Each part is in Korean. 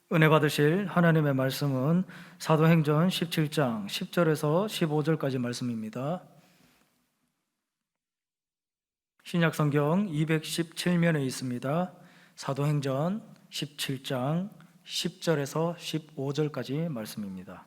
은혜 받으실 하나님의 말씀은 사도행전 17장 10절에서 15절까지 말씀입니다. 신약성경 217면에 있습니다. 사도행전 17장 10절에서 15절까지 말씀입니다.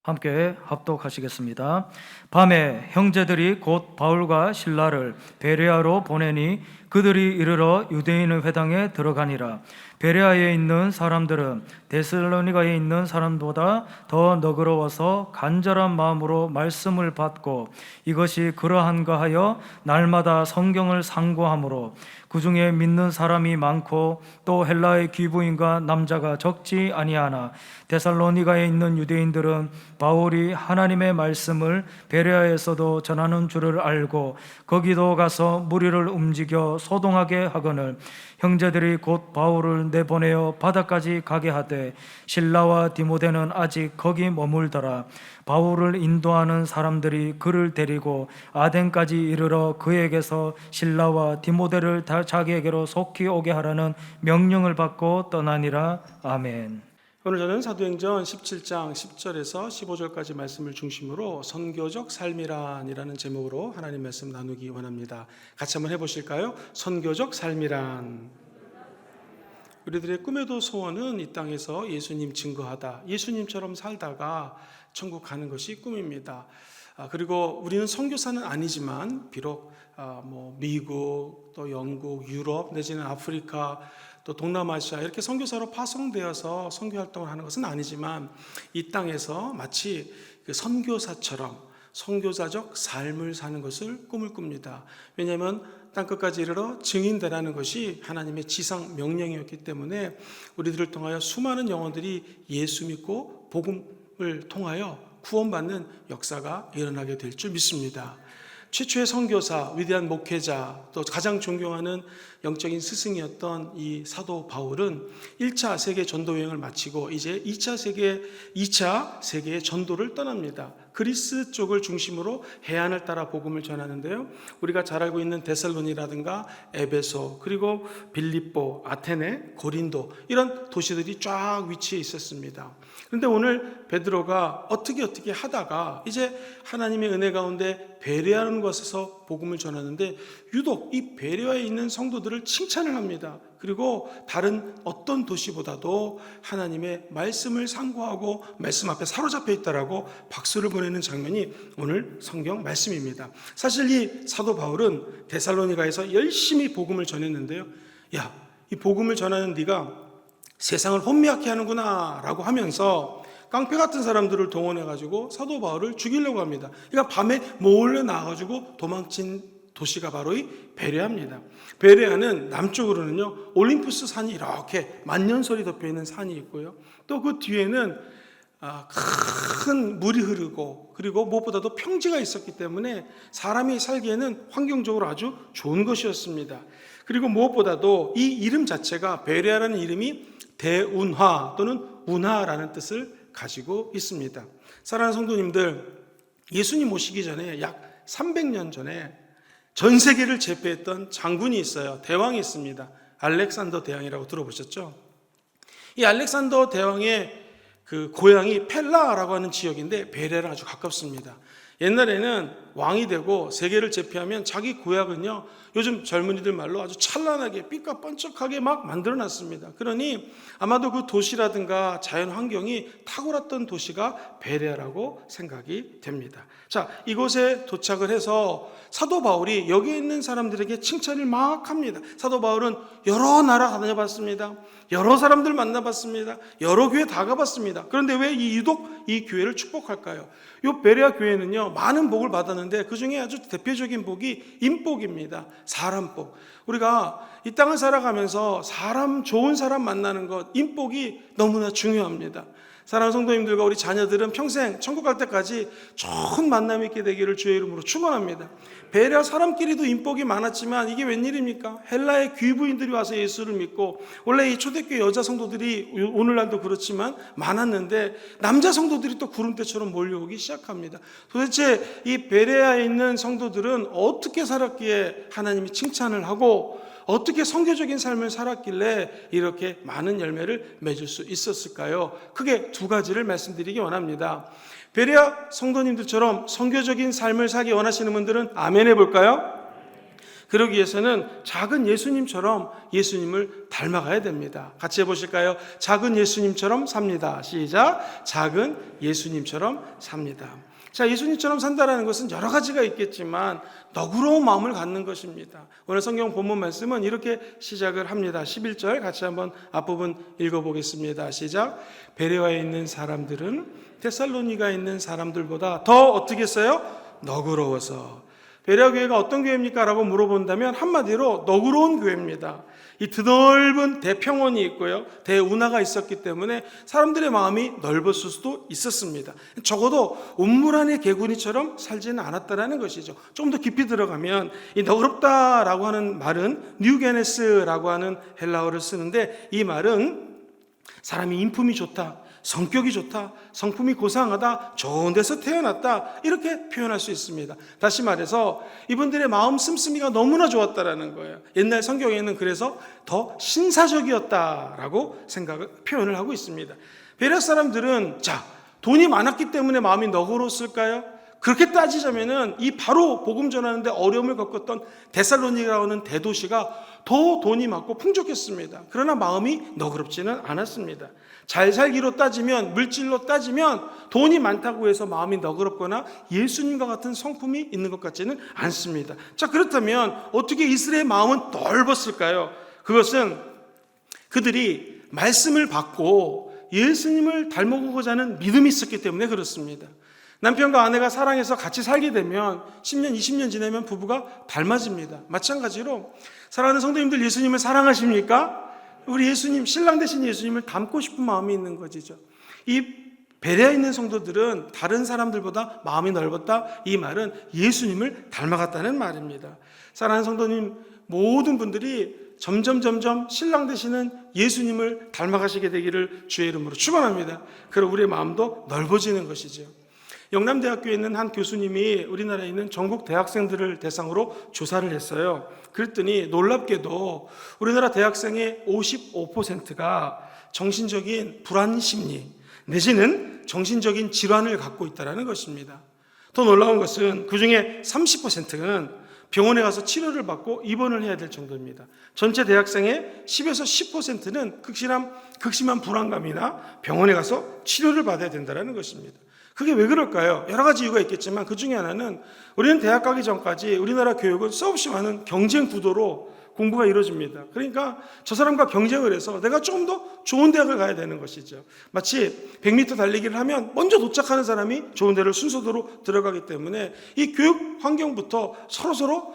함께 합독하시겠습니다. 밤에 형제들이 곧 바울과 실라를 베레아로 보내니 그들이 이르러 유대인의 회당에 들어가니라. 베레아에 있는 사람들은 데살로니가에 있는 사람보다 더 너그러워서 간절한 마음으로 말씀을 받고 이것이 그러한가 하여 날마다 성경을 상고하므로 그 중에 믿는 사람이 많고 또 헬라의 귀부인과 남자가 적지 아니하나 데살로니가에 있는 유대인들은 바울이 하나님의 말씀을 베레아에서도 전하는 줄을 알고 거기도 가서 무리를 움직여 소동하게 하거늘 형제들이 곧 바울을 내보내어 바다까지 가게 하되 실라와 디모데는 아직 거기 머물더라. 바울을 인도하는 사람들이 그를 데리고 아덴까지 이르러 그에게서 실라와 디모데를 다 자기에게로 속히 오게 하라는 명령을 받고 떠나니라. 아멘. 오늘 저는 사도행전 17장 10절에서 15절까지 말씀을 중심으로 선교적 삶이란이라는 제목으로 하나님 말씀 나누기 원합니다. 같이 한번 해보실까요? 선교적 삶이란. 우리들의 꿈에도 소원은 이 땅에서 예수님 증거하다, 예수님처럼 살다가 천국 가는 것이 꿈입니다. 그리고 우리는 선교사는 아니지만 비록 미국, 또 영국, 유럽 내지는 아프리카, 또 동남아시아 이렇게 선교사로 파송되어서 선교 활동을 하는 것은 아니지만 이 땅에서 마치 그 선교사처럼 선교사적 삶을 사는 것을 꿈을 꿉니다. 왜냐하면 땅끝까지 이르러 증인되라는 것이 하나님의 지상 명령이었기 때문에 우리들을 통하여 수많은 영혼들이 예수 믿고 복음을 통하여 구원받는 역사가 일어나게 될 줄 믿습니다. 최초의 선교사, 위대한 목회자, 또 가장 존경하는 영적인 스승이었던 이 사도 바울은 1차 세계 전도 여행을 마치고 이제 2차 세계의 전도를 떠납니다. 그리스 쪽을 중심으로 해안을 따라 복음을 전하는데요. 우리가 잘 알고 있는 데살로니라든가 에베소, 그리고 빌립보, 아테네, 고린도 이런 도시들이 쫙 위치해 있었습니다. 그런데 오늘 베드로가 어떻게 하다가 이제 하나님의 은혜 가운데 베레아라는 곳에서 복음을 전하는데 유독 이 베레아에 있는 성도들을 칭찬을 합니다. 그리고 다른 어떤 도시보다도 하나님의 말씀을 상고하고 말씀 앞에 사로잡혀 있다라고 박수를 보내는 장면이 오늘 성경 말씀입니다. 사실 이 사도 바울은 데살로니가에서 열심히 복음을 전했는데요. 야, 이 복음을 전하는 네가 세상을 혼미하게 하는구나 라고 하면서 깡패 같은 사람들을 동원해가지고 사도 바울을 죽이려고 합니다. 그러니까 밤에 몰래 나와가지고 도망친 도시가 바로 이 베레아입니다. 베레아는 남쪽으로는요 올림푸스 산이 이렇게 만년설이 덮여있는 산이 있고요, 또 그 뒤에는 큰 물이 흐르고 그리고 무엇보다도 평지가 있었기 때문에 사람이 살기에는 환경적으로 아주 좋은 것이었습니다. 그리고 무엇보다도 이 이름 자체가 베레아라는 이름이 대운하 또는 운하라는 뜻을 가지고 있습니다. 사랑하는 성도님들, 예수님 오시기 전에 약 300년 전에 전 세계를 제패했던 장군이 있어요. 대왕이 있습니다. 알렉산더 대왕이라고 들어보셨죠? 이 알렉산더 대왕의 그 고향이 펠라라고 하는 지역인데 베레아랑 아주 가깝습니다. 옛날에는 왕이 되고 세계를 제패하면 자기 고향은요 요즘 젊은이들 말로 아주 찬란하게 삐까뻔쩍하게 막 만들어놨습니다. 그러니 아마도 그 도시라든가 자연 환경이 탁월했던 도시가 베레아라고 생각이 됩니다. 자, 이곳에 도착을 해서 사도 바울이 여기 있는 사람들에게 칭찬을 막 합니다. 사도 바울은 여러 나라 다녀봤습니다. 여러 사람들 만나봤습니다. 여러 교회 다 가봤습니다. 그런데 왜 유독 이 교회를 축복할까요? 이 베레아 교회는요 많은 복을 받았는데 그 중에 아주 대표적인 복이 인복입니다. 사람 복. 우리가 이 땅을 살아가면서 좋은 사람 만나는 것, 인복이 너무나 중요합니다. 사랑하는 성도님들과 우리 자녀들은 평생 천국 갈 때까지 좋은 만남이 있게 되기를 주의 이름으로 축원합니다. 베레아 사람끼리도 인복이 많았지만 이게 웬일입니까? 헬라의 귀부인들이 와서 예수를 믿고, 원래 이 초대교회 여자 성도들이 오늘날도 그렇지만 많았는데 남자 성도들이 또 구름대처럼 몰려오기 시작합니다. 도대체 이 베레아에 있는 성도들은 어떻게 살았기에 하나님이 칭찬을 하고 어떻게 선교적인 삶을 살았길래 이렇게 많은 열매를 맺을 수 있었을까요? 크게 두 가지를 말씀드리기 원합니다. 베레아 성도님들처럼 선교적인 삶을 살기 원하시는 분들은 아멘 해볼까요? 그러기 위해서는 작은 예수님처럼 예수님을 닮아가야 됩니다. 같이 해보실까요? 작은 예수님처럼 삽니다. 시작. 작은 예수님처럼 삽니다. 자, 예수님처럼 산다는 것은 여러 가지가 있겠지만 너그러운 마음을 갖는 것입니다. 오늘 성경 본문 말씀은 이렇게 시작을 합니다. 11절 같이 한번 앞부분 읽어보겠습니다. 시작. 베레아에 있는 사람들은 데살로니가에 있는 사람들보다 더 어떻게 했어요? 너그러워서. 베레아 교회가 어떤 교회입니까? 라고 물어본다면 한마디로 너그러운 교회입니다. 이 드넓은 대평원이 있고요, 대운하가 있었기 때문에 사람들의 마음이 넓었을 수도 있었습니다. 적어도 온물 안의 개구리처럼 살지는 않았다는 것이죠. 좀 더 깊이 들어가면 이 너그럽다라고 하는 말은 뉴게네스라고 하는 헬라어를 쓰는데, 이 말은 사람이 인품이 좋다, 성격이 좋다, 성품이 고상하다, 좋은 데서 태어났다, 이렇게 표현할 수 있습니다. 다시 말해서 이분들의 마음 씀씀이가 너무나 좋았다라는 거예요. 옛날 성경에는 그래서 더 신사적이었다라고 표현을 하고 있습니다. 베레아 사람들은 돈이 많았기 때문에 마음이 너그러웠을까요? 그렇게 따지자면은 이 바로 복음 전하는데 어려움을 겪었던 데살로니가라고 하는 대도시가 더 돈이 많고 풍족했습니다. 그러나 마음이 너그럽지는 않았습니다. 잘 살기로 따지면, 물질로 따지면 돈이 많다고 해서 마음이 너그럽거나 예수님과 같은 성품이 있는 것 같지는 않습니다. 자, 그렇다면 어떻게 이스라엘의 마음은 넓었을까요? 그것은 그들이 말씀을 받고 예수님을 닮아보고자 하는 믿음이 있었기 때문에 그렇습니다. 남편과 아내가 사랑해서 같이 살게 되면 10년, 20년 지나면 부부가 닮아집니다. 마찬가지로 사랑하는 성도님들, 예수님을 사랑하십니까? 우리 예수님, 신랑 되신 예수님을 닮고 싶은 마음이 있는 것이죠. 이 베레아에 있는 성도들은 다른 사람들보다 마음이 넓었다, 이 말은 예수님을 닮아갔다는 말입니다. 사랑하는 성도님, 모든 분들이 점점 신랑 되시는 예수님을 닮아가시게 되기를 주의 이름으로 축원합니다. 그럼 우리의 마음도 넓어지는 것이죠. 영남대학교에 있는 한 교수님이 우리나라에 있는 전국 대학생들을 대상으로 조사를 했어요. 그랬더니 놀랍게도 우리나라 대학생의 55%가 정신적인 불안 심리 내지는 정신적인 질환을 갖고 있다는 것입니다. 더 놀라운 것은 그중에 30%는 병원에 가서 치료를 받고 입원을 해야 될 정도입니다. 전체 대학생의 10에서 10%는 극심한 불안감이나 병원에 가서 치료를 받아야 된다는 것입니다. 그게 왜 그럴까요? 여러 가지 이유가 있겠지만 그 중에 하나는 우리는 대학 가기 전까지 우리나라 교육은 수없이 많은 경쟁 구도로 공부가 이루어집니다. 그러니까 저 사람과 경쟁을 해서 내가 조금 더 좋은 대학을 가야 되는 것이죠. 마치 100m 달리기를 하면 먼저 도착하는 사람이 좋은 데를 순서대로 들어가기 때문에 이 교육 환경부터 서로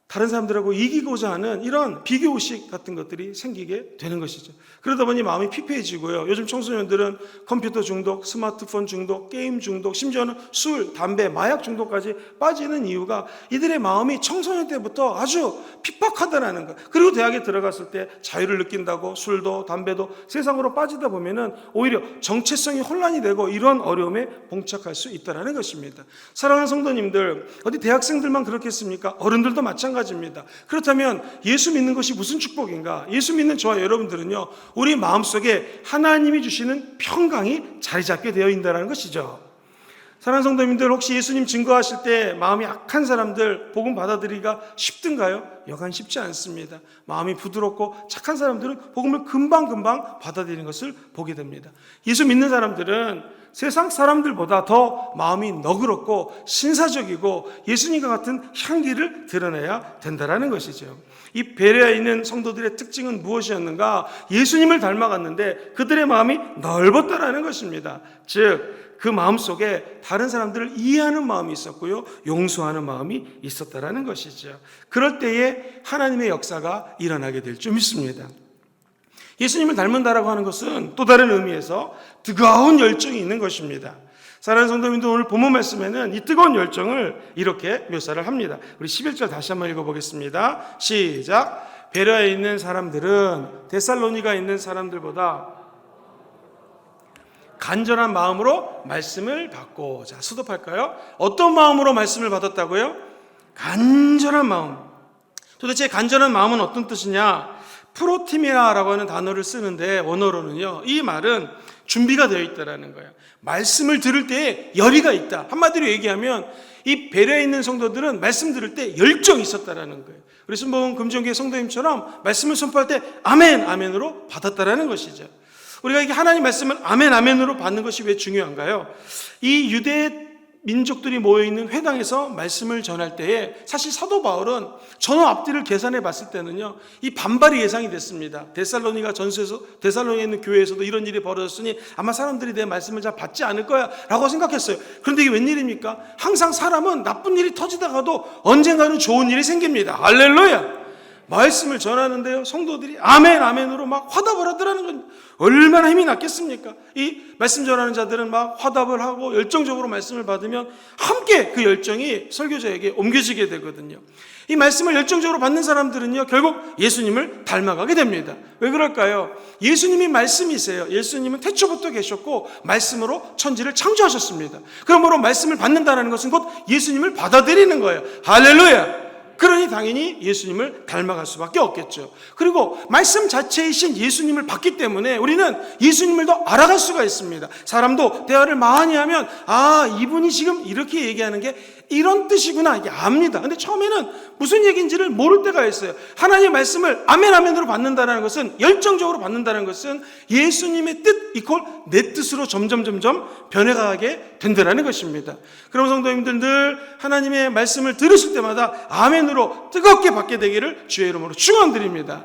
다른 사람들하고 이기고자 하는 이런 비교의식 같은 것들이 생기게 되는 것이죠. 그러다 보니 마음이 피폐해지고요. 요즘 청소년들은 컴퓨터 중독, 스마트폰 중독, 게임 중독, 심지어는 술, 담배, 마약 중독까지 빠지는 이유가 이들의 마음이 청소년 때부터 아주 핍박하다라는 것. 그리고 대학에 들어갔을 때 자유를 느낀다고 술도 담배도 세상으로 빠지다 보면은 오히려 정체성이 혼란이 되고 이런 어려움에 봉착할 수 있다는 것입니다. 사랑하는 성도님들, 어디 대학생들만 그렇겠습니까? 어른들도 마찬가지입니다. 그렇다면 예수 믿는 것이 무슨 축복인가? 예수 믿는 저와 여러분들은요, 우리 마음속에 하나님이 주시는 평강이 자리 잡게 되어 있다는 것이죠. 사랑하는 성도님들, 혹시 예수님 증거하실 때 마음이 악한 사람들 복음 받아들이기가 쉽든가요? 여간 쉽지 않습니다. 마음이 부드럽고 착한 사람들은 복음을 금방 받아들이는 것을 보게 됩니다. 예수 믿는 사람들은 세상 사람들보다 더 마음이 너그럽고 신사적이고 예수님과 같은 향기를 드러내야 된다는 것이죠. 이 베레아에 있는 성도들의 특징은 무엇이었는가? 예수님을 닮아갔는데 그들의 마음이 넓었다라는 것입니다. 즉 그 마음속에 다른 사람들을 이해하는 마음이 있었고요, 용서하는 마음이 있었다라는 것이죠. 그럴 때에 하나님의 역사가 일어나게 될 줄 믿습니다. 예수님을 닮는다라고 하는 것은 또 다른 의미에서 뜨거운 열정이 있는 것입니다. 사랑하는 성도님들, 오늘 본문 말씀에는 이 뜨거운 열정을 이렇게 묘사를 합니다. 우리 11절 다시 한번 읽어보겠습니다. 시작. 베레아에 있는 사람들은 데살로니가에 있는 사람들보다 간절한 마음으로 말씀을 받고, 자, 수도할까요? 어떤 마음으로 말씀을 받았다고요? 간절한 마음. 도대체 간절한 마음은 어떤 뜻이냐? 프로티미아라고 하는 단어를 쓰는데 원어로는요, 이 말은 준비가 되어 있다라는 거예요. 말씀을 들을 때에 열의가 있다. 한마디로 얘기하면 이 베레아에 있는 성도들은 말씀 들을 때 열정이 있었다라는 거예요. 우리 순복음 금정교회 성도님처럼 말씀을 선포할 때 아멘, 아멘으로 받았다라는 것이죠. 우리가 이게 하나님 말씀을 아멘, 아멘으로 받는 것이 왜 중요한가요? 이 유대 민족들이 모여있는 회당에서 말씀을 전할 때에 사실 사도 바울은 전후 앞뒤를 계산해 봤을 때는요, 이 반발이 예상이 됐습니다. 데살로니가 전서에서, 데살로니에 있는 교회에서도 이런 일이 벌어졌으니 아마 사람들이 내 말씀을 잘 받지 않을 거야 라고 생각했어요. 그런데 이게 웬일입니까? 항상 사람은 나쁜 일이 터지다가도 언젠가는 좋은 일이 생깁니다. 할렐루야! 말씀을 전하는데요, 성도들이 아멘, 아멘으로 막 화답을 하더라는 건 얼마나 힘이 났겠습니까? 이 말씀 전하는 자들은 막 화답을 하고 열정적으로 말씀을 받으면 함께 그 열정이 설교자에게 옮겨지게 되거든요. 이 말씀을 열정적으로 받는 사람들은요, 결국 예수님을 닮아가게 됩니다. 왜 그럴까요? 예수님이 말씀이세요. 예수님은 태초부터 계셨고 말씀으로 천지를 창조하셨습니다. 그러므로 말씀을 받는다는 것은 곧 예수님을 받아들이는 거예요. 할렐루야! 그러니 당연히 예수님을 닮아갈 수밖에 없겠죠. 그리고 말씀 자체이신 예수님을 받기 때문에 우리는 예수님을 더 알아갈 수가 있습니다. 사람도 대화를 많이 하면 아, 이분이 지금 이렇게 얘기하는 게 이런 뜻이구나, 이게 압니다. 근데 처음에는 무슨 얘기인지를 모를 때가 있어요. 하나님의 말씀을 아멘, 아멘으로 받는다는 것은, 열정적으로 받는다는 것은 예수님의 뜻 이퀄 내 뜻으로 점점 변해가게 된다는 것입니다. 그럼 성도님들, 늘 하나님의 말씀을 들으실 때마다 아멘으로 뜨겁게 받게 되기를 주의 이름으로 축원드립니다.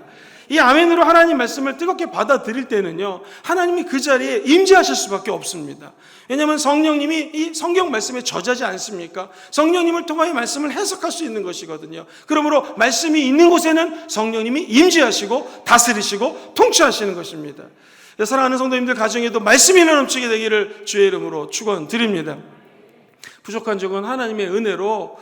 이 아멘으로 하나님 말씀을 뜨겁게 받아들일 때는요, 하나님이 그 자리에 임재하실 수밖에 없습니다. 왜냐하면 성령님이 이 성경 말씀에 저자지 않습니까? 성령님을 통하여 말씀을 해석할 수 있는 것이거든요. 그러므로 말씀이 있는 곳에는 성령님이 임재하시고 다스리시고 통치하시는 것입니다. 사랑하는 성도님들 가정에도 말씀이 넘치게 되기를 주의 이름으로 축원드립니다. 부족한 적은 하나님의 은혜로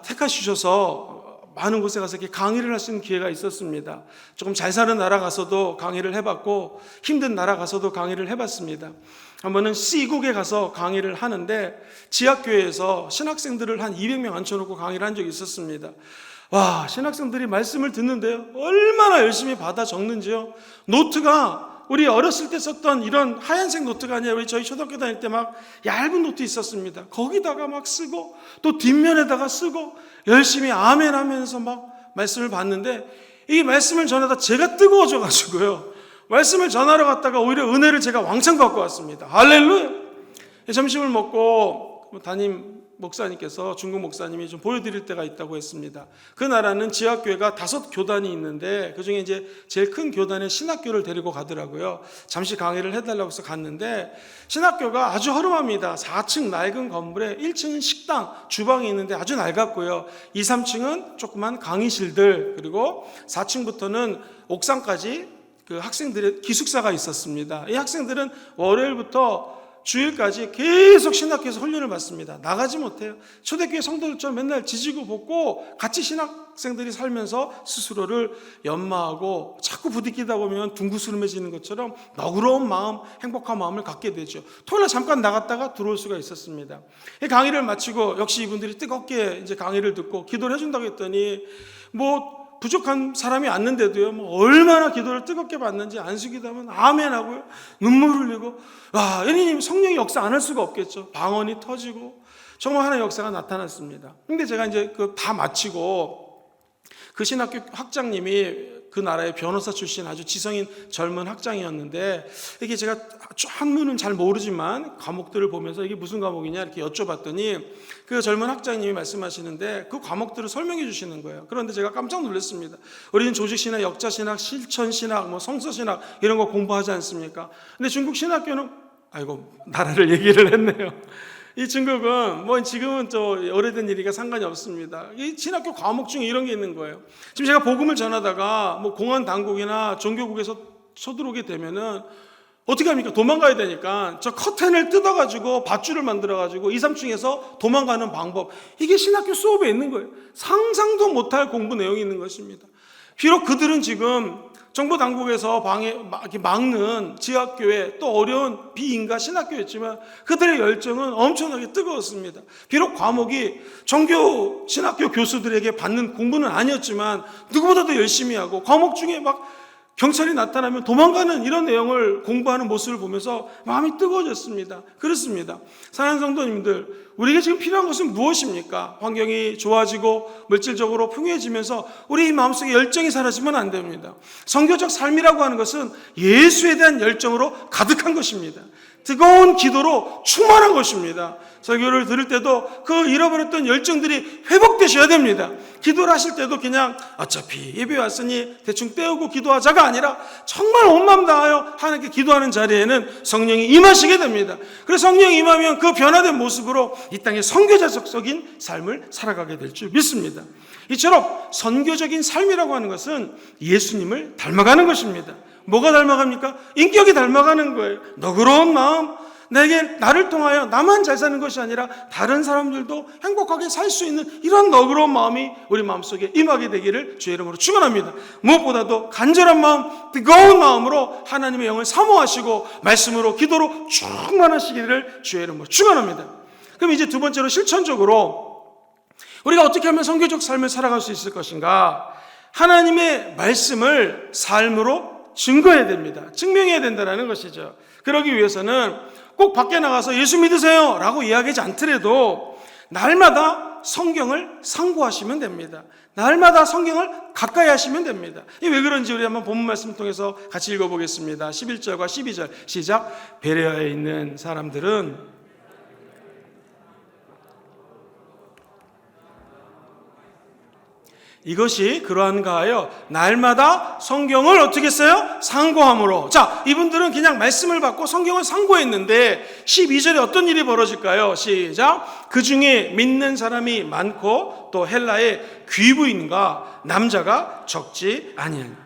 택하시셔서 많은 곳에 가서 이렇게 강의를 할 수 있는 기회가 있었습니다. 조금 잘 사는 나라 가서도 강의를 해봤고 힘든 나라 가서도 강의를 해봤습니다. 한 번은 C국에 가서 강의를 하는데 지하교회에서 신학생들을 한 200명 앉혀놓고 강의를 한 적이 있었습니다. 와, 신학생들이 말씀을 듣는데요, 얼마나 열심히 받아 적는지요. 노트가 우리 어렸을 때 썼던 이런 하얀색 노트가 아니라 우리 저희 초등학교 다닐 때 막 얇은 노트 있었습니다. 거기다가 막 쓰고 또 뒷면에다가 쓰고 열심히 아멘 하면서 막 말씀을 받는데, 이 말씀을 전하다 제가 뜨거워져 가지고요, 말씀을 전하러 갔다가 오히려 은혜를 제가 왕창 받고 왔습니다. 할렐루야! 점심을 먹고 담임 목사님께서, 중국 목사님이 좀 보여드릴 때가 있다고 했습니다. 그 나라는 지하교회가 5교단이 있는데 그중에 이제 제일 큰 교단에 신학교를 데리고 가더라고요. 잠시 강의를 해달라고 해서 갔는데 신학교가 아주 허름합니다. 4층 낡은 건물에 1층은 식당, 주방이 있는데 아주 낡았고요. 2, 3층은 조그만 강의실들, 그리고 4층부터는 옥상까지 그 학생들의 기숙사가 있었습니다. 이 학생들은 월요일부터 주일까지 계속 신학교에서 훈련을 받습니다. 나가지 못해요. 초대교회 성도들처럼 맨날 지지고 볶고 같이 신학생들이 살면서 스스로를 연마하고 자꾸 부딪히다 보면 둥그스름해지는 것처럼 너그러운 마음, 행복한 마음을 갖게 되죠. 토요일에 잠깐 나갔다가 들어올 수가 있었습니다. 강의를 마치고 역시 이분들이 뜨겁게 이제 강의를 듣고 기도를 해준다고 했더니 부족한 사람이 왔는데도요, 얼마나 기도를 뜨겁게 받는지 안수기도 하면 아멘 하고요, 눈물 흘리고, 와, 예수님 성령의 역사 안 할 수가 없겠죠. 방언이 터지고 정말 하나의 역사가 나타났습니다. 근데 제가 이제 다 마치고 그 신학교 학장님이 그 나라의 변호사 출신 아주 지성인 젊은 학장이었는데, 이게 제가 한문은 잘 모르지만 과목들을 보면서 이게 무슨 과목이냐 이렇게 여쭤봤더니 그 젊은 학장님이 말씀하시는데 그 과목들을 설명해 주시는 거예요. 그런데 제가 깜짝 놀랐습니다. 우리는 조직신학, 역자신학, 실천신학, 성서신학 이런 거 공부하지 않습니까? 근데 중국 신학교는, 아이고 나라를 얘기를 했네요. 이 중국은 지금은 오래된 일이니까 상관이 없습니다. 이 신학교 과목 중에 이런 게 있는 거예요. 지금 제가 복음을 전하다가 공안 당국이나 종교국에서 쳐들어오게 되면은 어떻게 합니까? 도망가야 되니까 저 커튼을 뜯어가지고 밧줄을 만들어가지고 2, 3층에서 도망가는 방법, 이게 신학교 수업에 있는 거예요. 상상도 못할 공부 내용이 있는 것입니다. 비록 그들은 지금 정부 당국에서 막는 지하교회, 또 어려운 비인가 신학교였지만 그들의 열정은 엄청나게 뜨거웠습니다. 비록 과목이 종교 신학교 교수들에게 받는 공부는 아니었지만 누구보다도 열심히 하고, 과목 중에 막 경찰이 나타나면 도망가는 이런 내용을 공부하는 모습을 보면서 마음이 뜨거워졌습니다. 그렇습니다. 사랑하는 성도님들, 우리에게 지금 필요한 것은 무엇입니까? 환경이 좋아지고 물질적으로 풍요해지면서 우리 마음속에 열정이 사라지면 안 됩니다. 선교적 삶이라고 하는 것은 예수에 대한 열정으로 가득한 것입니다. 뜨거운 기도로 충만한 것입니다. 설교를 들을 때도 그 잃어버렸던 열정들이 회복되셔야 됩니다. 기도를 하실 때도 그냥 어차피 예배 왔으니 대충 때우고 기도하자가 아니라 정말 온 마음 다하여 하나님께 기도하는 자리에는 성령이 임하시게 됩니다. 그래서 성령이 임하면 그 변화된 모습으로 이 땅에 선교자적인 삶을 살아가게 될 줄 믿습니다. 이처럼 선교적인 삶이라고 하는 것은 예수님을 닮아가는 것입니다. 뭐가 닮아갑니까? 인격이 닮아가는 거예요. 너그러운 마음, 나를 통하여 나만 잘 사는 것이 아니라 다른 사람들도 행복하게 살 수 있는 이런 너그러운 마음이 우리 마음속에 임하게 되기를 주의 이름으로 축원합니다. 무엇보다도 간절한 마음, 뜨거운 마음으로 하나님의 영을 사모하시고 말씀으로 기도로 충만하시기를 주의 이름으로 축원합니다. 그럼 이제 두 번째로 실천적으로 우리가 어떻게 하면 선교적 삶을 살아갈 수 있을 것인가? 하나님의 말씀을 삶으로 증거해야 됩니다. 증명해야 된다는 것이죠. 그러기 위해서는 꼭 밖에 나가서 예수 믿으세요 라고 이야기하지 않더라도 날마다 성경을 상고하시면 됩니다. 날마다 성경을 가까이 하시면 됩니다. 이게 왜 그런지 우리 한번 본문 말씀을 통해서 같이 읽어보겠습니다. 11절과 12절 시작. 베레아에 있는 사람들은 이것이 그러한가 하여 날마다 성경을 어떻게 했어요? 상고함으로. 자, 이분들은 그냥 말씀을 받고 성경을 상고했는데 12절에 어떤 일이 벌어질까요? 시작. 그 중에 믿는 사람이 많고 또 헬라에 귀부인과 남자가 적지 아니하니.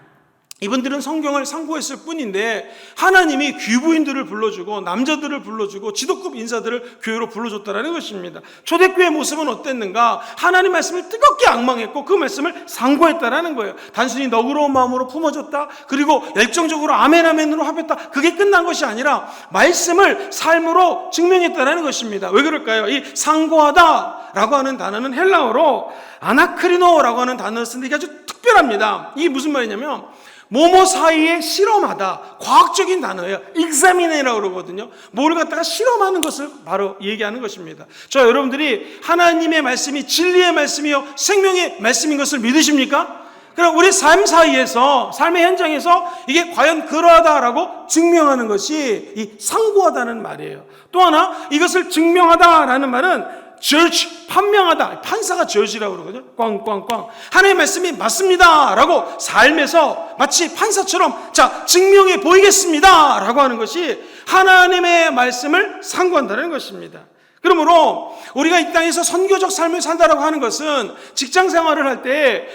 이분들은 성경을 상고했을 뿐인데 하나님이 귀부인들을 불러주고 남자들을 불러주고 지도급 인사들을 교회로 불러줬다는 것입니다. 초대교회의 모습은 어땠는가? 하나님 말씀을 뜨겁게 앙망했고 그 말씀을 상고했다는 거예요. 단순히 너그러운 마음으로 품어줬다, 그리고 열정적으로 아멘 아멘으로 합했다, 그게 끝난 것이 아니라 말씀을 삶으로 증명했다는 것입니다. 왜 그럴까요? 이 상고하다라고 하는 단어는 헬라어로 아나크리노라고 하는 단어를 쓰는데 이게 아주 특별합니다. 이게 무슨 말이냐면 뭐뭐 사이에 실험하다, 과학적인 단어예요. examine라고 그러거든요. 뭐를 갖다가 실험하는 것을 바로 얘기하는 것입니다. 저 여러분들이 하나님의 말씀이 진리의 말씀이요 생명의 말씀인 것을 믿으십니까? 그럼 우리 삶 사이에서, 삶의 현장에서 이게 과연 그러하다라고 증명하는 것이 이 상고하다는 말이에요. 또 하나, 이것을 증명하다라는 말은 judge, 판명하다. 판사가 judge라고 그러거든요. 꽝꽝꽝. 하나님의 말씀이 맞습니다 라고 삶에서 마치 판사처럼 자, 증명해 보이겠습니다 라고 하는 것이 하나님의 말씀을 상고한다는 것입니다. 그러므로 우리가 이 땅에서 선교적 삶을 산다라고 하는 것은 직장 생활을 할 때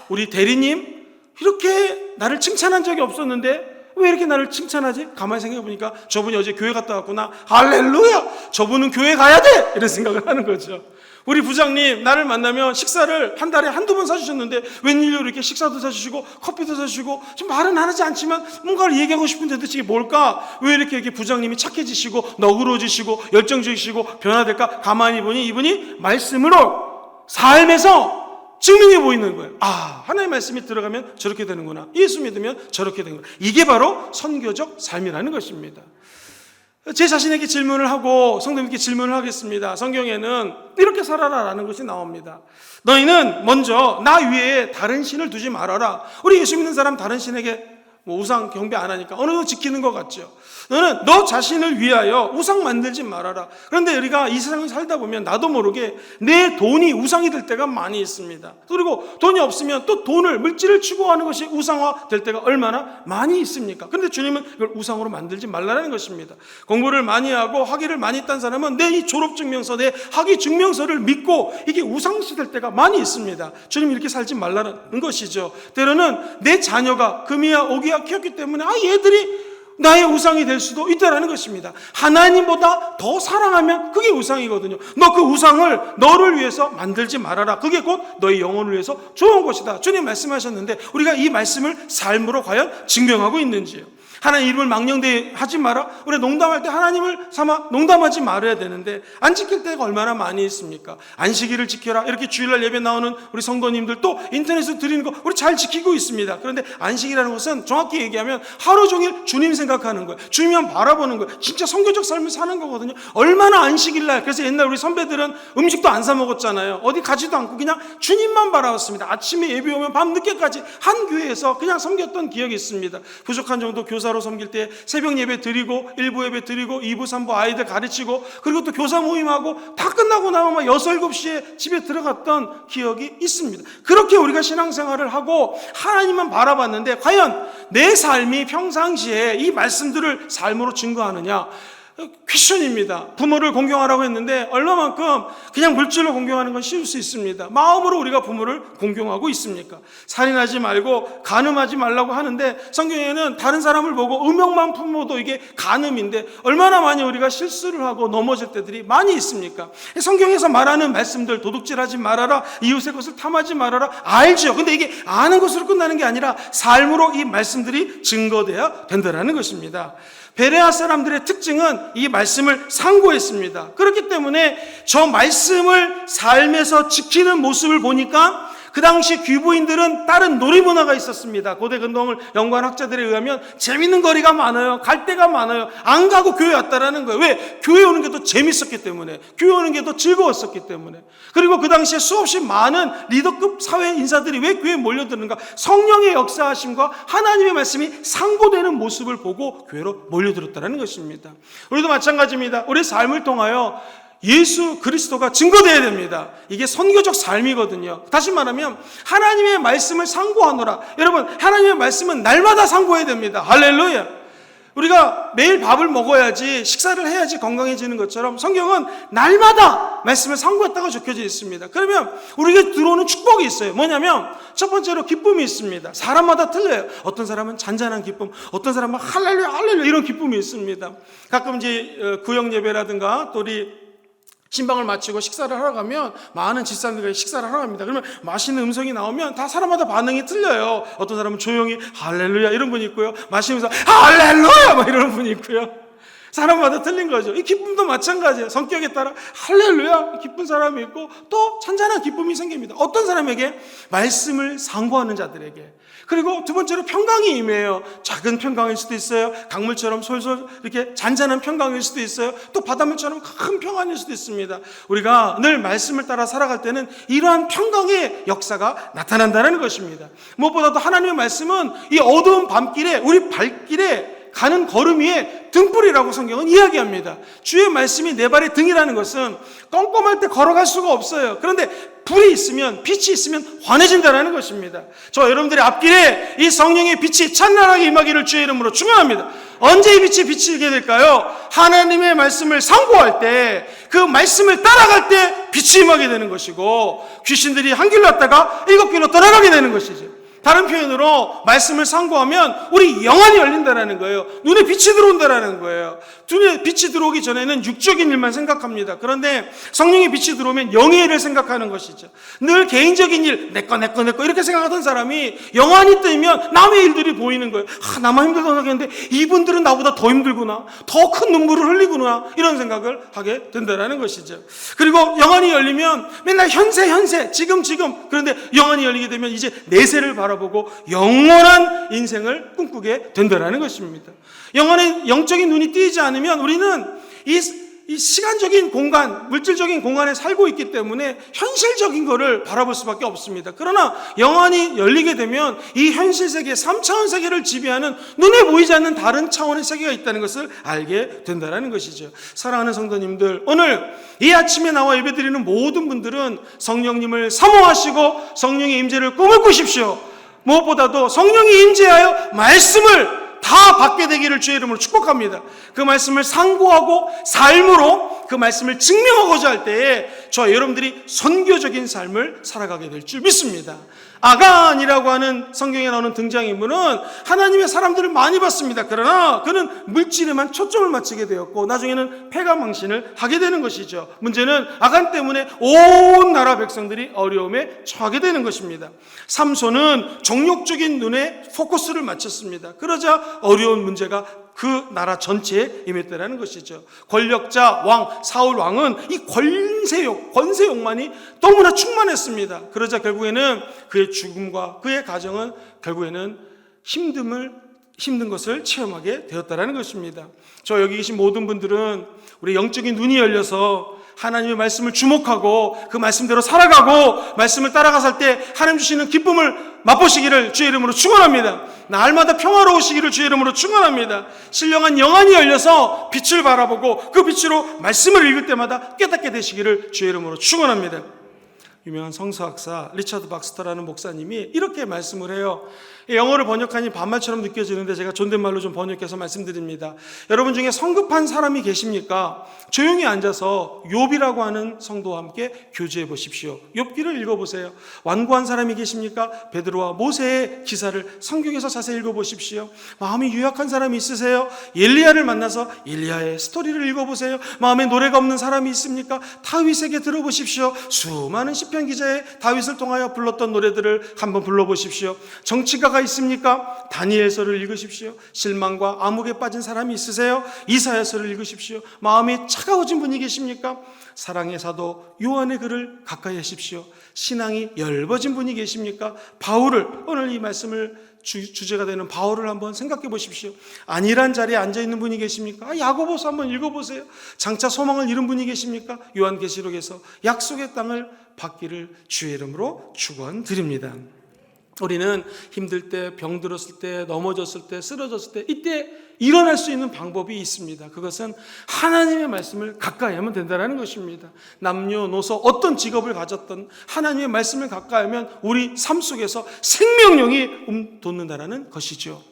우리 대리님 이렇게 나를 칭찬한 적이 없었는데 왜 이렇게 나를 칭찬하지? 가만히 생각해보니까 저분이 어제 교회 갔다 왔구나. 할렐루야! 저분은 교회 가야 돼! 이런 생각을 하는 거죠. 우리 부장님 나를 만나면 식사를 한 달에 한두 번 사주셨는데 웬일로 이렇게 식사도 사주시고 커피도 사주시고 좀 말은 하지 않지만 뭔가를 얘기하고 싶은데 도대체 이게 뭘까? 왜 이렇게 부장님이 착해지시고 너그러워지시고 열정적이시고 변화될까? 가만히 보니 이분이 말씀으로 삶에서 증명해 보이는 거예요. 아, 하나님의 말씀이 들어가면 저렇게 되는구나. 예수 믿으면 저렇게 되는구나. 이게 바로 선교적 삶이라는 것입니다. 제 자신에게 질문을 하고 성도님께 질문을 하겠습니다. 성경에는 이렇게 살아라라는 것이 나옵니다. 너희는 먼저 나 위에 다른 신을 두지 말아라. 우리 예수 믿는 사람 다른 신에게 우상 경배 안 하니까 어느 정도 지키는 것 같죠. 너는 너 자신을 위하여 우상 만들지 말아라. 그런데 우리가 이 세상을 살다 보면 나도 모르게 내 돈이 우상이 될 때가 많이 있습니다. 그리고 돈이 없으면 또 돈을, 물질을 추구하는 것이 우상화 될 때가 얼마나 많이 있습니까? 그런데 주님은 이걸 우상으로 만들지 말라는 것입니다. 공부를 많이 하고 학위를 많이 딴 사람은 내 이 졸업증명서, 내 학위 증명서를 믿고 이게 우상시 될 때가 많이 있습니다. 주님이 이렇게 살지 말라는 것이죠. 때로는 내 자녀가 금이야 오기야 우리가 키웠기 때문에 얘들이 나의 우상이 될 수도 있다라는 것입니다. 하나님보다 더 사랑하면 그게 우상이거든요. 너 그 우상을 너를 위해서 만들지 말아라. 그게 곧 너의 영혼을 위해서 좋은 것이다. 주님 말씀하셨는데 우리가 이 말씀을 삶으로 과연 증명하고 있는지요. 하나님 이름을 망령되이 마라. 우리 농담할 때 하나님을 삼아 농담하지 말아야 되는데 안 지킬 때가 얼마나 많이 있습니까? 안식일을 지켜라. 이렇게 주일날 예배 나오는 우리 성도님들 또 인터넷에서 드리는 거 우리 잘 지키고 있습니다. 그런데 안식이라는 것은 정확히 얘기하면 하루 종일 주님 생각하는 거예요. 주님만 바라보는 거예요. 진짜 선교적 삶을 사는 거거든요. 얼마나 안식일날, 그래서 옛날 우리 선배들은 음식도 안 사 먹었잖아요. 어디 가지도 않고 그냥 주님만 바라봤습니다. 아침에 예배 오면 밤 늦게까지 한 교회에서 그냥 섬겼던 기억이 있습니다. 부족한 정도 교사로 섬길 때 새벽 예배 드리고 1부 예배 드리고 2부 3부 아이들 가르치고 그리고 또 교사 모임하고 다 끝나고 나면 막 6, 7시에 집에 들어갔던 기억이 있습니다. 그렇게 우리가 신앙생활을 하고 하나님만 바라봤는데 과연 내 삶이 평상시에 이 말씀들을 삶으로 증거하느냐? 퀘션입니다. 부모를 공경하라고 했는데 얼마만큼 그냥 물질로 공경하는 건 쉬울 수 있습니다. 마음으로 우리가 부모를 공경하고 있습니까? 살인하지 말고 간음하지 말라고 하는데 성경에는 다른 사람을 보고 음욕만 품어도 이게 간음인데 얼마나 많이 우리가 실수를 하고 넘어질 때들이 많이 있습니까? 성경에서 말하는 말씀들, 도둑질하지 말아라, 이웃의 것을 탐하지 말아라, 알죠. 근데 이게 아는 것으로 끝나는 게 아니라 삶으로 이 말씀들이 증거돼야 된다는 것입니다. 베레아 사람들의 특징은 이 말씀을 상고했습니다. 그렇기 때문에 저 말씀을 삶에서 지키는 모습을 보니까 그 당시 귀부인들은 다른 놀이문화가 있었습니다. 고대 근동을 연구한 학자들에 의하면 재밌는 거리가 많아요. 갈 데가 많아요. 안 가고 교회 왔다라는 거예요. 왜? 교회 오는 게 더 재밌었기 때문에, 교회 오는 게 더 즐거웠었기 때문에. 그리고 그 당시에 수없이 많은 리더급 사회 인사들이 왜 교회에 몰려드는가? 성령의 역사하심과 하나님의 말씀이 상고되는 모습을 보고 교회로 몰려들었다는 것입니다. 우리도 마찬가지입니다. 우리 삶을 통하여 예수 그리스도가 증거되어야 됩니다. 이게 선교적 삶이거든요. 다시 말하면 하나님의 말씀을 상고하노라. 여러분, 하나님의 말씀은 날마다 상고해야 됩니다. 할렐루야. 우리가 매일 밥을 먹어야지, 식사를 해야지 건강해지는 것처럼 성경은 날마다 말씀을 상고했다고 적혀져 있습니다. 그러면 우리에게 들어오는 축복이 있어요. 뭐냐면 첫 번째로 기쁨이 있습니다. 사람마다 틀려요. 어떤 사람은 잔잔한 기쁨, 어떤 사람은 할렐루야 할렐루야 이런 기쁨이 있습니다. 가끔 이제 구역 예배라든가 또 우리 신방을 마치고 식사를 하러 가면 많은 집사람들과 식사를 하러 갑니다. 그러면 맛있는 음성이 나오면 다 사람마다 반응이 틀려요. 어떤 사람은 조용히 할렐루야 이런 분이 있고요. 마시면서 할렐루야 막 이러는 분이 있고요. 사람마다 틀린 거죠. 이 기쁨도 마찬가지예요. 성격에 따라 할렐루야 기쁜 사람이 있고 또 잔잔한 기쁨이 생깁니다. 어떤 사람에게? 말씀을 상고하는 자들에게. 그리고 두 번째로 평강이 임해요. 작은 평강일 수도 있어요. 강물처럼 솔솔 이렇게 잔잔한 평강일 수도 있어요. 또 바닷물처럼 큰 평안일 수도 있습니다. 우리가 늘 말씀을 따라 살아갈 때는 이러한 평강의 역사가 나타난다는 것입니다. 무엇보다도 하나님의 말씀은 이 어두운 밤길에 우리 발길에 가는 걸음 위에 등불이라고 성경은 이야기합니다. 주의 말씀이 내 발의 등이라는 것은 껌껌할 때 걸어갈 수가 없어요. 그런데 불이 있으면, 빛이 있으면 환해진다는 것입니다. 저 여러분들의 앞길에 이 성령의 빛이 찬란하게 임하기를 주의 이름으로 축원합니다. 언제 이 빛이 비치게 될까요? 하나님의 말씀을 상고할 때, 그 말씀을 따라갈 때 빛이 임하게 되는 것이고, 귀신들이 한 길로 왔다가 7길로 떠나가게 되는 것이죠. 다른 표현으로 말씀을 상고하면 우리 영안이 열린다는 거예요. 눈에 빛이 들어온다는 거예요. 눈에 빛이 들어오기 전에는 육적인 일만 생각합니다. 그런데 성령의 빛이 들어오면 영의 일을 생각하는 것이죠. 늘 개인적인 일, 내 거 이렇게 생각하던 사람이 영안이 뜨면 남의 일들이 보이는 거예요. 나만 힘들다고 생각했는데 이분들은 나보다 더 힘들구나, 더 큰 눈물을 흘리구나, 이런 생각을 하게 된다는 것이죠. 그리고 영안이 열리면 맨날 현세 지금 그런데 영안이 열리게 되면 이제 내세를 바라보고 영원한 인생을 꿈꾸게 된다는 것입니다. 영적인 눈이 띄지 않으면 우리는 이 시간적인 공간, 물질적인 공간에 살고 있기 때문에 현실적인 거를 바라볼 수밖에 없습니다. 그러나 영안이 열리게 되면 이 현실 세계, 3차원 세계를 지배하는 눈에 보이지 않는 다른 차원의 세계가 있다는 것을 알게 된다는 것이죠. 사랑하는 성도님들, 오늘 이 아침에 나와 예배드리는 모든 분들은 성령님을 사모하시고 성령의 임재를 꿈을 꾸십시오. 무엇보다도 성령이 임재하여 말씀을 다 받게 되기를 주의 이름으로 축복합니다. 그 말씀을 상고하고 삶으로 그 말씀을 증명하고자 할 때에 저와 여러분들이 선교적인 삶을 살아가게 될 줄 믿습니다. 아간이라고 하는 성경에 나오는 등장인물은 하나님의 사람들을 많이 봤습니다. 그러나 그는 물질에만 초점을 맞추게 되었고 나중에는 패가 망신을 하게 되는 것이죠. 문제는 아간 때문에 온 나라 백성들이 어려움에 처하게 되는 것입니다. 삼손은 정욕적인 눈에 포커스를 맞췄습니다. 그러자 어려운 문제가 그 나라 전체에 임했다라는 것이죠. 권력자 왕 사울 왕은 이 권세욕만이 너무나 충만했습니다. 그러자 결국에는 그의 죽음과 그의 가정은 결국에는 힘든 것을 체험하게 되었다라는 것입니다. 저 여기 계신 모든 분들은 우리 영적인 눈이 열려서 하나님의 말씀을 주목하고 그 말씀대로 살아가고 말씀을 따라가살 때 하나님 주시는 기쁨을 맛보시기를 주의 이름으로 축원합니다. 날마다 평화로우시기를 주의 이름으로 축원합니다. 신령한 영안이 열려서 빛을 바라보고 그 빛으로 말씀을 읽을 때마다 깨닫게 되시기를 주의 이름으로 축원합니다. 유명한 성서학사 리처드 박스터라는 목사님이 이렇게 말씀을 해요. 영어를 번역하니 반말처럼 느껴지는데 제가 존댓말로 좀 번역해서 말씀드립니다. 여러분 중에 성급한 사람이 계십니까? 조용히 앉아서 욥이라고 하는 성도와 함께 교제해 보십시오. 욥기를 읽어보세요. 완고한 사람이 계십니까? 베드로와 모세의 기사를 성경에서 자세히 읽어보십시오. 마음이 유약한 사람이 있으세요? 엘리야를 만나서 엘리야의 스토리를 읽어보세요. 마음에 노래가 없는 사람이 있습니까? 다윗에게 들어보십시오. 수많은 시편 기자의 다윗을 통하여 불렀던 노래들을 한번 불러보십시오. 정치가가 있습니까? 다니엘서를 읽으십시오. 실망과 암흑에 빠진 사람이 있으세요? 이사야서를 읽으십시오. 마음이 차가워진 분이 계십니까? 사랑의 사도 요한의 글을 가까이 하십시오. 신앙이 엷어진 분이 계십니까? 바울을, 오늘 이 말씀을 주제가 되는 바울을 한번 생각해 보십시오. 안일한 자리에 앉아있는 분이 계십니까? 야고보서 한번 읽어보세요. 장차 소망을 잃은 분이 계십니까? 요한계시록에서 약속의 땅을 받기를 주의 이름으로 축원드립니다. 우리는 힘들 때, 병들었을 때, 넘어졌을 때, 쓰러졌을 때 이때 일어날 수 있는 방법이 있습니다. 그것은 하나님의 말씀을 가까이 하면 된다는 것입니다. 남녀노소 어떤 직업을 가졌던 하나님의 말씀을 가까이 하면 우리 삶 속에서 생명력이 돋는다는 것이죠.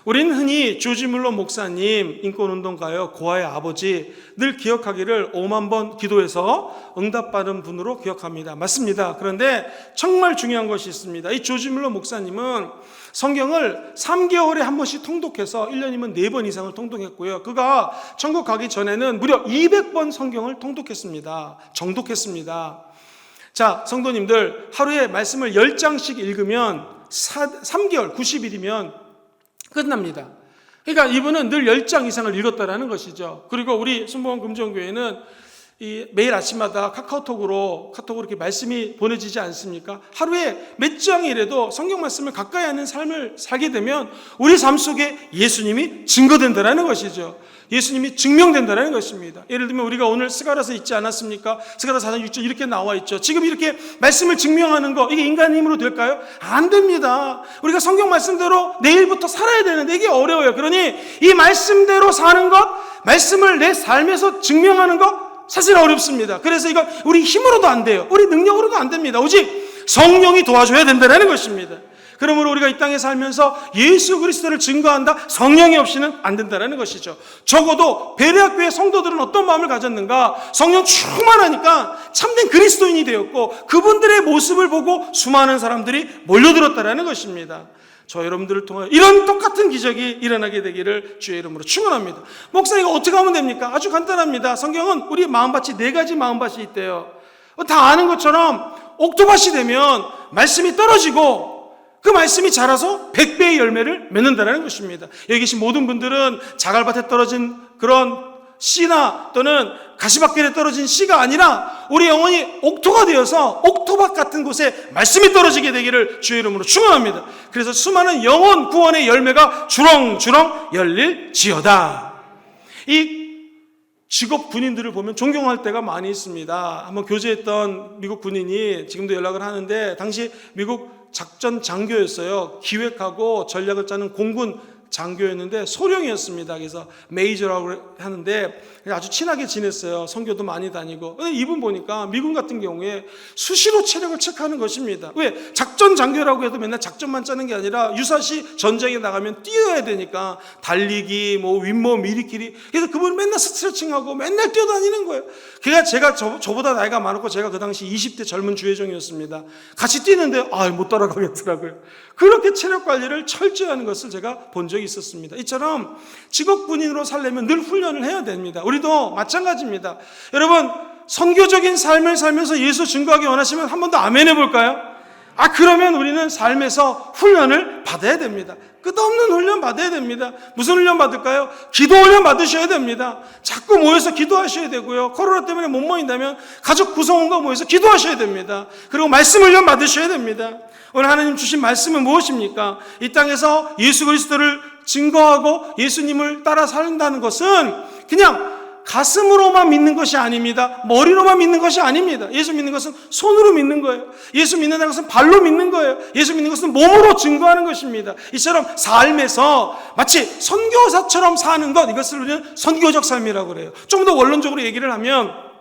우리는 흔히 조지 물러 목사님, 인권운동가요 고아의 아버지 늘 기억하기를 5만 번 기도해서 응답받은 분으로 기억합니다. 맞습니다. 그런데 정말 중요한 것이 있습니다. 이 조지 물러 목사님은 성경을 3개월에 한 번씩 통독해서 1년이면 4번 이상을 통독했고요. 그가 천국 가기 전에는 무려 200번 성경을 정독했습니다. 자, 성도님들, 하루에 말씀을 10장씩 읽으면 3개월, 90일이면 끝납니다. 그러니까 이분은 늘 10장 이상을 읽었다라는 것이죠. 그리고 우리 순복음 금정교회는 매일 아침마다 카톡으로 이렇게 말씀이 보내지지 않습니까? 하루에 몇 장이라도 성경 말씀을 가까이 하는 삶을 살게 되면 우리 삶 속에 예수님이 증거된다라는 것이죠. 예수님이 증명된다는 것입니다. 예를 들면 우리가 오늘 스가랴서 읽지 않았습니까? 스가랴서 4장 6절 이렇게 나와 있죠. 지금 이렇게 말씀을 증명하는 거 이게 인간의 힘으로 될까요? 안 됩니다. 우리가 성경 말씀대로 내일부터 살아야 되는데 이게 어려워요. 그러니 이 말씀대로 사는 것, 말씀을 내 삶에서 증명하는 것 사실 어렵습니다. 그래서 이거 우리 힘으로도 안 돼요. 우리 능력으로도 안 됩니다. 오직 성령이 도와줘야 된다는 것입니다. 그러므로 우리가 이 땅에 살면서 예수 그리스도를 증거한다? 성령이 없이는 안 된다는 것이죠. 적어도 베레아교회 성도들은 어떤 마음을 가졌는가? 성령 충만하니까 참된 그리스도인이 되었고 그분들의 모습을 보고 수많은 사람들이 몰려들었다는 것입니다. 저 여러분들을 통하여 이런 똑같은 기적이 일어나게 되기를 주의 이름으로 축원합니다. 목사 이거 어떻게 하면 됩니까? 아주 간단합니다. 성경은 우리 마음밭이 4가지 마음밭이 있대요. 다 아는 것처럼 옥토밭이 되면 말씀이 떨어지고 그 말씀이 자라서 100배의 열매를 맺는다는 것입니다. 여기 계신 모든 분들은 자갈밭에 떨어진 그런 씨나 또는 가시밭길에 떨어진 씨가 아니라 우리 영혼이 옥토가 되어서 옥토밭 같은 곳에 말씀이 떨어지게 되기를 주의 이름으로 축원합니다. 그래서 수많은 영혼 구원의 열매가 주렁주렁 열릴지어다. 이 직업 군인들을 보면 존경할 때가 많이 있습니다. 한번 교제했던 미국 군인이 지금도 연락을 하는데 당시 미국 작전 장교였어요. 기획하고 전략을 짜는 공군 장교였는데 소령이었습니다. 그래서 메이저라고 하는데 아주 친하게 지냈어요. 선교도 많이 다니고. 근데 이분 보니까 미군 같은 경우에 수시로 체력을 체크하는 것입니다. 왜? 작전 장교라고 해도 맨날 작전만 짜는 게 아니라 유사시 전쟁에 나가면 뛰어야 되니까 달리기, 뭐 윗몸, 미리끼리. 그래서 그분은 맨날 스트레칭하고 맨날 뛰어다니는 거예요. 제가 저보다 나이가 많았고 제가 그 당시 20대 젊은 주혜종이었습니다. 같이 뛰는데 못 따라가겠더라고요. 그렇게 체력 관리를 철저히 하는 것을 제가 본 적이 있었습니다. 이처럼 직업 군인으로 살려면 늘 훈련을 해야 됩니다. 우리도 마찬가지입니다. 여러분, 선교적인 삶을 살면서 예수 증거하기 원하시면 한 번 더 아멘 해볼까요? 그러면 우리는 삶에서 훈련을 받아야 됩니다. 끝없는 훈련 받아야 됩니다. 무슨 훈련 받을까요? 기도 훈련 받으셔야 됩니다. 자꾸 모여서 기도하셔야 되고요. 코로나 때문에 못 모인다면 가족 구성원과 모여서 기도하셔야 됩니다. 그리고 말씀 훈련 받으셔야 됩니다. 오늘 하나님 주신 말씀은 무엇입니까? 이 땅에서 예수 그리스도를 증거하고 예수님을 따라 산다는 것은 그냥 가슴으로만 믿는 것이 아닙니다. 머리로만 믿는 것이 아닙니다. 예수 믿는 것은 손으로 믿는 거예요. 예수 믿는다는 것은 발로 믿는 거예요. 예수 믿는 것은 몸으로 증거하는 것입니다. 이처럼 삶에서 마치 선교사처럼 사는 것, 이것을 우리는 선교적 삶이라고 그래요. 좀 더 원론적으로 얘기를 하면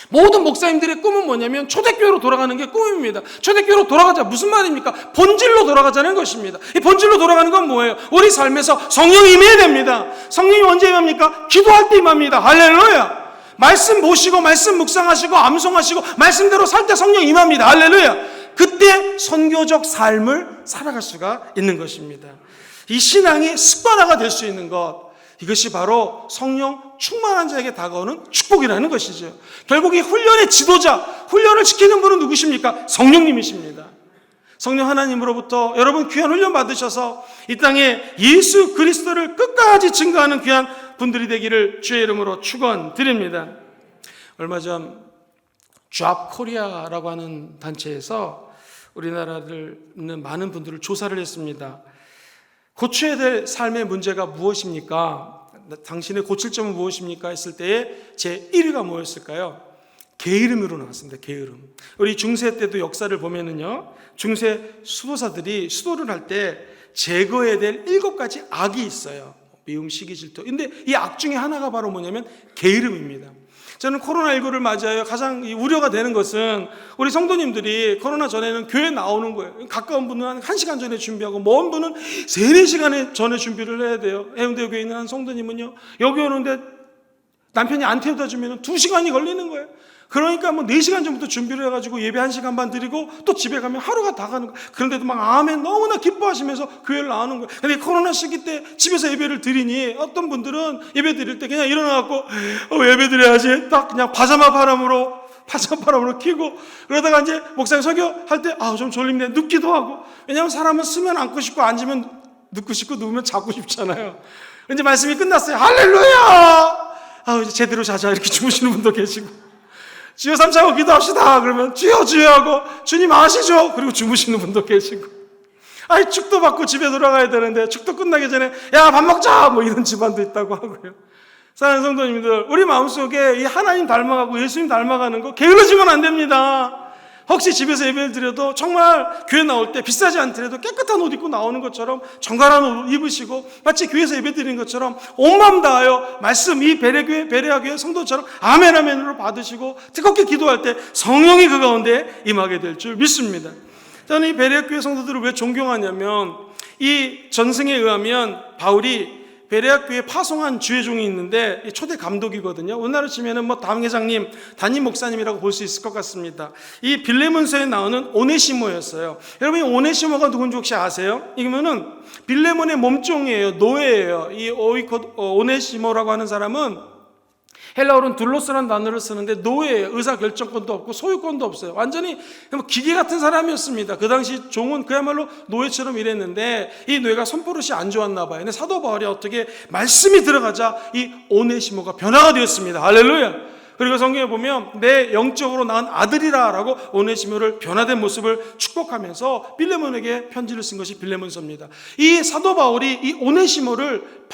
모든 목사님들의 꿈은 뭐냐면 초대교회로 돌아가는 게 꿈입니다. 초대교회로 돌아가자. 무슨 말입니까? 본질로 돌아가자는 것입니다. 이 본질로 돌아가는 건 뭐예요? 우리 삶에서 성령이 임해야 됩니다. 성령이 언제 임합니까? 기도할 때 임합니다. 할렐루야. 말씀 보시고 말씀 묵상하시고 암송하시고 말씀대로 살 때 성령 임합니다. 할렐루야. 그때 선교적 삶을 살아갈 수가 있는 것입니다. 이 신앙이 습관화가 될 수 있는 것, 이것이 바로 성령 충만한 자에게 다가오는 축복이라는 것이죠. 결국 이 훈련의 지도자, 훈련을 지키는 분은 누구십니까? 성령님이십니다. 성령 하나님으로부터 여러분 귀한 훈련 받으셔서 이 땅에 예수 그리스도를 끝까지 증거하는 귀한 분들이 되기를 주의 이름으로 축원드립니다. 얼마 전 Job Korea라고 하는 단체에서 우리나라를 있는 많은 분들을 조사를 했습니다. 고쳐야 될 삶의 문제가 무엇입니까? 당신의 고칠 점은 무엇입니까? 했을 때에 제 1위가 뭐였을까요? 게으름으로 나왔습니다. 게으름. 우리 중세 때도 역사를 보면은요, 중세 수도사들이 수도를 할 때 제거해야 될 7가지 악이 있어요. 미움, 시기, 질투. 근데 이 악 중에 하나가 바로 뭐냐면 게으름입니다. 저는 코로나19를 맞이하여 가장 우려가 되는 것은 우리 성도님들이 코로나 전에는 교회 나오는 거예요. 가까운 분은 한 1시간 전에 준비하고 먼 분은 3-4시간 전에 준비를 해야 돼요. 해운대 교회에 있는 한 성도님은요, 여기 오는데 남편이 안 태워다 주면 2시간이 걸리는 거예요. 그러니까 4시간 전부터 준비를 해가지고 예배 1시간 반 드리고 또 집에 가면 하루가 다 가는 거예요. 그런데도 막 아멘 너무나 기뻐하시면서 교회를 나오는 거예요. 근데 코로나 시기 때 집에서 예배를 드리니 어떤 분들은 예배 드릴 때 그냥 일어나갖고 예배 드려야지 딱 그냥 파자마 바람으로 키고, 그러다가 이제 목사님 설교할 때 좀 졸립네 눕기도 하고. 왜냐하면 사람은 쓰면 앉고 싶고 앉으면 눕고 싶고 누우면 자고 싶잖아요. 이제 말씀이 끝났어요. 할렐루야. 이제 제대로 자자 이렇게 주무시는 분도 계시고, 주여 삼차고 기도합시다 그러면 주여 하고 주님 아시죠? 그리고 주무시는 분도 계시고, 축도 받고 집에 돌아가야 되는데 축도 끝나기 전에 야 밥 먹자 이런 집안도 있다고 하고요. 사랑하는 성도님들, 우리 마음속에 이 하나님 닮아가고 예수님 닮아가는 거 게으르지면 안 됩니다. 혹시 집에서 예배를 드려도 정말 교회 나올 때 비싸지 않더라도 깨끗한 옷 입고 나오는 것처럼 정갈한 옷 입으시고 마치 교회에서 예배 드리는 것처럼 온 마음 다하여 말씀, 이 베레아교회 성도처럼 아멘 아멘으로 받으시고 뜨겁게 기도할 때 성령이 그 가운데 임하게 될 줄 믿습니다. 저는 이 베레아교회 성도들을 왜 존경하냐면, 이 전승에 의하면 바울이 베레아교회에 파송한 주의종이 있는데 초대 감독이거든요. 오늘날로 치면은 담회장님, 담임 목사님이라고 볼 수 있을 것 같습니다. 이 빌레몬서에 나오는 오네시모였어요. 여러분, 이 오네시모가 누군지 혹시 아세요? 이거는 빌레몬의 몸종이에요. 노예예요. 이 오네시모라고 하는 사람은 헬라어로는 둘로스라는 단어를 쓰는데 노예예요. 의사 결정권도 없고 소유권도 없어요. 완전히 기계 같은 사람이었습니다. 그 당시 종은 그야말로 노예처럼 일했는데 이 노예가 손버릇이 안 좋았나 봐요. 근데 사도 바울이 어떻게 말씀이 들어가자 이 오네시모가 변화가 되었습니다. 할렐루야. 그리고 성경에 보면 내 영적으로 낳은 아들이라 라고 오네시모를 변화된 모습을 축복하면서 빌레몬에게 편지를 쓴 것이 빌레몬서입니다. 이 사도 바울이 이 오네시모를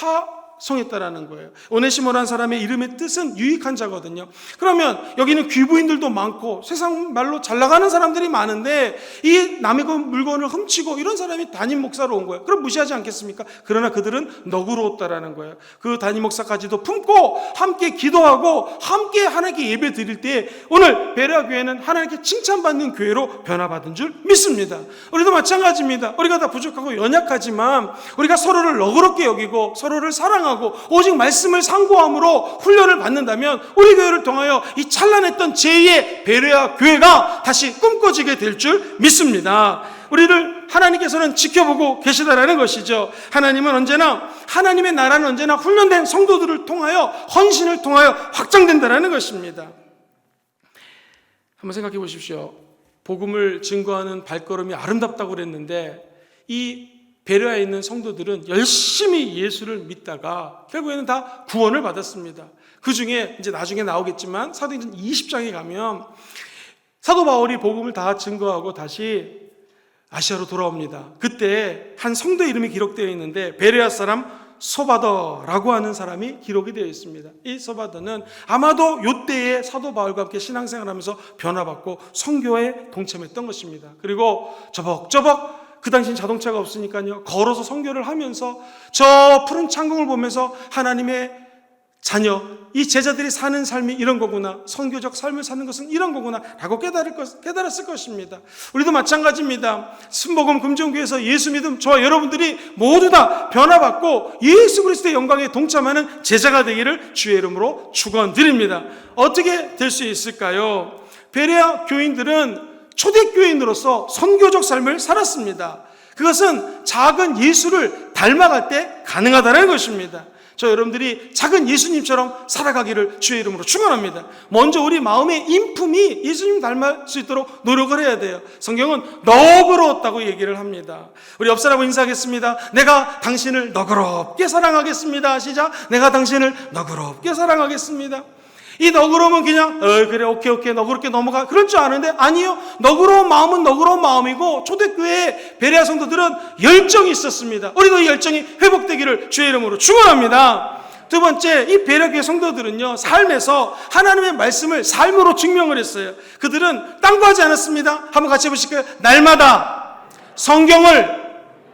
송했다라는 거예요. 오네시모라는 사람의 이름의 뜻은 유익한 자거든요. 그러면 여기는 귀부인들도 많고 세상 말로 잘 나가는 사람들이 많은데 이 남의 물건을 훔치고 이런 사람이 담임 목사로 온 거예요. 그럼 무시하지 않겠습니까? 그러나 그들은 너그러웠다라는 거예요. 그 담임 목사까지도 품고 함께 기도하고 함께 하나님께 예배 드릴 때 오늘 베레아 교회는 하나님께 칭찬받는 교회로 변화받은 줄 믿습니다. 우리도 마찬가지입니다. 우리가 다 부족하고 연약하지만 우리가 서로를 너그럽게 여기고 서로를 사랑하고 오직 말씀을 상고함으로 훈련을 받는다면 우리 교회를 통하여 이 찬란했던 제2의 베레아 교회가 다시 꿈꿔지게 될 줄 믿습니다. 우리를 하나님께서는 지켜보고 계시다라는 것이죠. 하나님은 언제나, 하나님의 나라는 언제나 훈련된 성도들을 통하여, 헌신을 통하여 확장된다라는 것입니다. 한번 생각해 보십시오. 복음을 증거하는 발걸음이 아름답다고 그랬는데 이 베레아에 있는 성도들은 열심히 예수를 믿다가 결국에는 다 구원을 받았습니다. 그 중에 이제 나중에 나오겠지만 사도행전 20장에 가면 사도 바울이 복음을 다 증거하고 다시 아시아로 돌아옵니다. 그때 한 성도 이름이 기록되어 있는데 베레아 사람 소바더라고 하는 사람이 기록이 되어 있습니다. 이 소바더는 아마도 이때에 사도 바울과 함께 신앙생활하면서 변화받고 선교에 동참했던 것입니다. 그리고 저벅저벅 그 당시엔 자동차가 없으니까요, 걸어서 선교를 하면서 저 푸른 창공을 보면서 하나님의 자녀, 이 제자들이 사는 삶이 이런 거구나, 선교적 삶을 사는 것은 이런 거구나 라고 깨달았을 것입니다. 우리도 마찬가지입니다. 순복음 금종교에서 예수 믿음 저와 여러분들이 모두 다 변화받고 예수 그리스도의 영광에 동참하는 제자가 되기를 주의 이름으로 축원드립니다. 어떻게 될 수 있을까요? 베레아 교인들은 초대교인으로서 선교적 삶을 살았습니다. 그것은 작은 예수를 닮아갈 때 가능하다는 것입니다. 저 여러분들이 작은 예수님처럼 살아가기를 주의 이름으로 축원합니다. 먼저 우리 마음의 인품이 예수님 닮을 수 있도록 노력을 해야 돼요. 성경은 너그러웠다고 얘기를 합니다. 우리 옆 사람하고 인사하겠습니다. 내가 당신을 너그럽게 사랑하겠습니다. 시작. 내가 당신을 너그럽게 사랑하겠습니다. 이 너그러움은 그냥 그래 오케이 너그럽게 넘어가 그럴 줄 아는데 아니요. 너그러운 마음은 너그러운 마음이고 초대교회 베레아 성도들은 열정이 있었습니다. 우리도 이 열정이 회복되기를 주의 이름으로 축원합니다. 두 번째, 이 베레아 교회 성도들은요 삶에서 하나님의 말씀을 삶으로 증명을 했어요. 그들은 딴거하지 않았습니다. 한번 같이 해보실까요? 날마다 성경을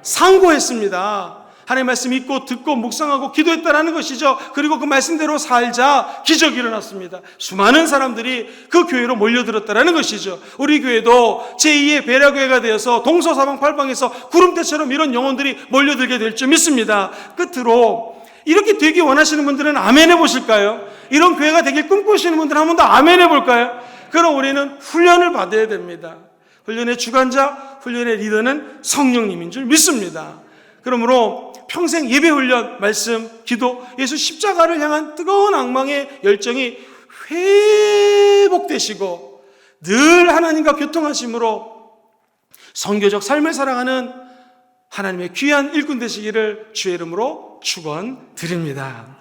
상고했습니다. 하나님의 말씀 읽고 듣고 묵상하고 기도했다라는 것이죠. 그리고 그 말씀대로 살자 기적이 일어났습니다. 수많은 사람들이 그 교회로 몰려들었다라는 것이죠. 우리 교회도 제2의 베레아 교회가 되어서 동서사방팔방에서 구름대처럼 이런 영혼들이 몰려들게 될 줄 믿습니다. 끝으로 이렇게 되기 원하시는 분들은 아멘 해보실까요? 이런 교회가 되길 꿈꾸시는 분들은 한 번 더 아멘 해볼까요? 그럼 우리는 훈련을 받아야 됩니다. 훈련의 주관자, 훈련의 리더는 성령님인 줄 믿습니다. 그러므로 평생 예배훈련, 말씀, 기도, 예수 십자가를 향한 뜨거운 악망의 열정이 회복되시고 늘 하나님과 교통하심으로 선교적 삶을 살아가는 하나님의 귀한 일꾼 되시기를 주의 이름으로 축원드립니다.